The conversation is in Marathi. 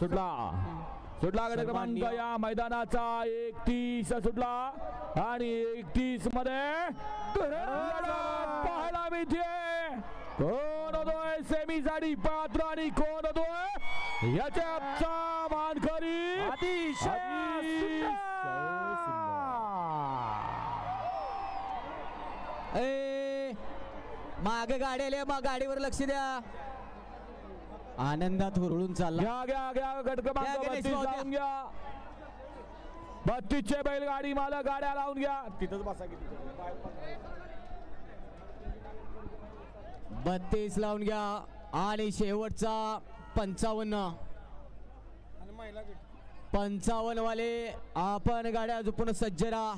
सुटला सुटला गट क्रमांक या मैदानाचा 31 सुटला आणि 31 मध्ये पाहायला मिळते कोण होतोय सेमीसाठी पात्र आणि कोण होतोय याच्या मानकरी मागे गाडी आली मग गाडीवर लक्ष द्या आनंदात हुरळून चालला घ्या गट क्रमांक 32 लावून घ्या 32 चे बैलगाडी मालक गाड्या लावून घ्या तिथंच बसा 32 लावून घ्या आणि शेवटचा 55 वाले आपण गाड्या झोपून सज्ज राहा